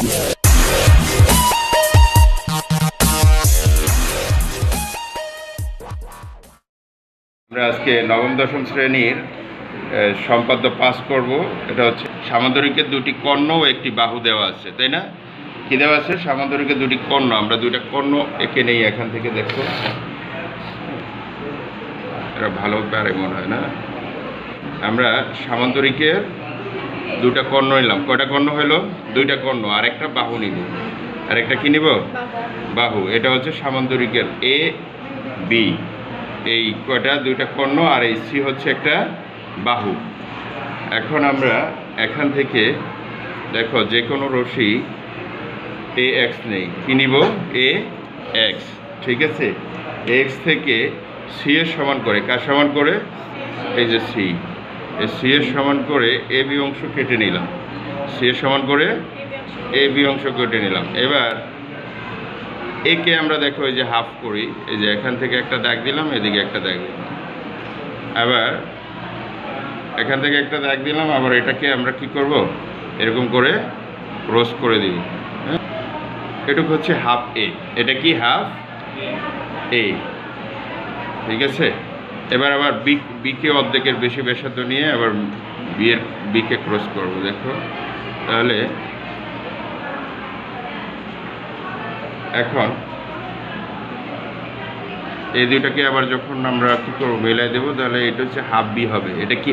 আমরা আজকে নবম দশম শ্রেণীর সম্পাদ্য পাস করব। এটা হচ্ছে সামান্তরিকের দুটি কর্ণ ও একটি বাহু দেওয়া আছে, তাই না? কি দেওয়া আছে? সামান্তরিকের দুটি কর্ণ। আমরা দুইটা কর্ণ এঁকে নেই এখান থেকে। দেখো, এটা ভালো পারে মনে হয় না? আমরা সামান্তরিকের দুটা কর্ণ নিলাম। কয়টা কর্ণ হলো? দুইটা কর্ণ। আর একটা বাহু নিব। আর একটা কি নিব? বাহু। এটা হচ্ছে সামান্তরিকের এ বি। এই কয়টা? দুইটা কর্ণ। আর এই সি হচ্ছে একটা বাহু। এখন আমরা এখান থেকে দেখো, যে কোনো রশি এ এক্স নেই। কি নিব? এ এক্স। ঠিক আছে? এক্স থেকে সি এর সমান করে, কার সমান করে? এই যে সি। এই সি এর সমান করে এ বি অংশ কেটে নিলাম। সি এর সমান করে এ বি অংশ কেটে নিলাম। এবার একে আমরা দেখো এই যে হাফ করি। এই যে এখান থেকে একটা দাগ দিলাম, এদিকে একটা দাগ দিলাম, আবার এখান থেকে একটা দাগ দিলাম, আবার এটাকে আমরা কি করব? এরকম করে ক্রস করে দিব। হ্যাঁ, এটুকু হচ্ছে হাফ এ। এটা কি? হাফ এ। ঠিক আছে? এবার আবার বিকে অর্ধেকের বেশি ব্যাসার্ধ নিয়ে আবার বিকে ক্রস করব। দেখো, তাহলে এখন এই দুইটাকে আবার যখন আমরা কি করবো? মেলাই দেবো, তাহলে এটা হচ্ছে হাফ বি হবে। এটা কি?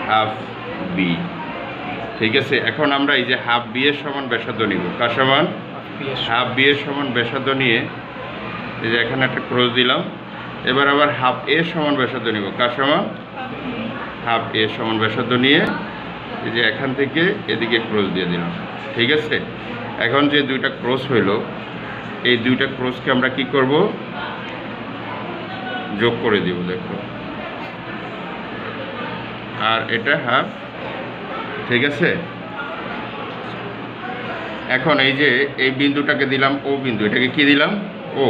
Half B. ঠিক আছে? এখন আমরা এই যে হাফ বি এর সমান ব্যাসার্ধ নিব। কার সমান? হাফ বি এর সমান ব্যাসার্ধ নিয়ে এই যে এখানে একটা ক্রস দিলাম। এবার আবার হাফ এ সমান ব্যাসার্ধ নিব। কার সমান? হাফ এ সমান ব্যাসার্ধ নিয়ে এই যে এখান থেকে এদিকে ক্রস দিয়ে দিলাম। ঠিক আছে? এখন যে দুইটা ক্রস হইল, এই দুইটা ক্রসকে আমরা কি করব? যোগ করে দিব। দেখো, আর এটা হাফ। ঠিক আছে? এখন এই যে এই বিন্দুটাকে দিলাম ও বিন্দু। এটাকে কি দিলাম? ও।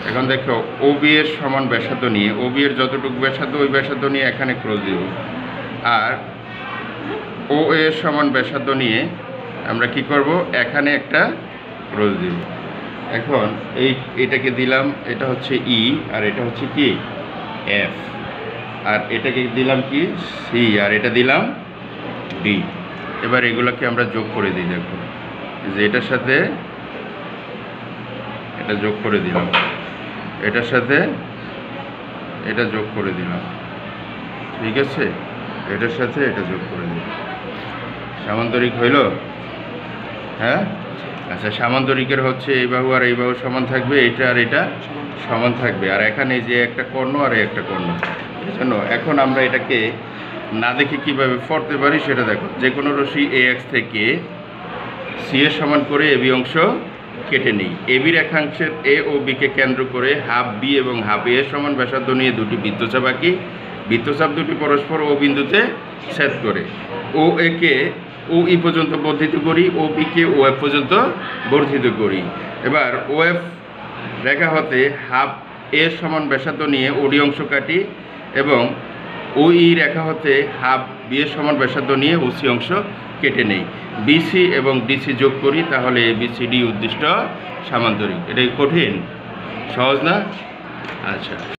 এখন দেখো, ও বি এর সমান ব্যাসার্ধ নিয়ে, ও বি এর যতটুকু ব্যাসার্ধ ওই ব্যাসার্ধ নিয়ে এখানে ক্রস দিব। আর ও এর সমান ব্যাসার্ধ নিয়ে আমরা কি করব? এখানে একটা ক্রস দিব। এখন এটাকে দিলাম, এটা হচ্ছে ই, আর এটা হচ্ছে কি? এফ। আর এটাকে দিলাম কি? সি, আর এটা দিলাম ডি। এবার এগুলোকে আমরা যোগ করে দিই। দেখো, যে এটার সাথে এটা যোগ করে দিলাম, এটার সাথে এটা যোগ করে দিলাম। ঠিক আছে? এটার সাথে এটা যোগ করে দিলাম। সামান্তরিক হইল? হ্যাঁ, আচ্ছা। সামান্তরিকের হচ্ছে এই বাহু আর এই বাহু সমান থাকবে, এটা আর এটা সমান থাকবে। আর এখানে যে একটা কর্ণ আর একটা কর্ণ। এই জন্য এখন আমরা এটাকে না দেখে কীভাবে পড়তে পারি সেটা দেখো। যে কোনো রশি এ এক্স থেকে সি এর সমান করে এ বি অংশ কেটে নিই। এ বি রেখাংশের এ ও বিকে কেন্দ্র করে হাফ বি এবং হাফ এ এর সমান ব্যাসার্ধ নিয়ে দুটি বৃত্তচাপ আঁকি। বৃত্তচাপ দুটি পরস্পর ও বিন্দুতে ছেদ করে ও একে ও ই পর্যন্ত বর্ধিত করি, ও বিকে ও এফ পর্যন্ত বর্ধিত করি। এবার ও এফ রেখা হতে হাফ এর সমান ব্যাসার্ধ নিয়ে ওডি অংশ কাটি এবং ও ই রেখা হতে হাফ বি এর সমান ব্যাসার্ধ নিয়ে ওসি অংশ কেটে নেই। বিসি এবং ডিসি যোগ করি, তাহলে এবিসিডি উদ্দিষ্ট সামান্তরিক। এটা কঠিন? সহজ না? আচ্ছা।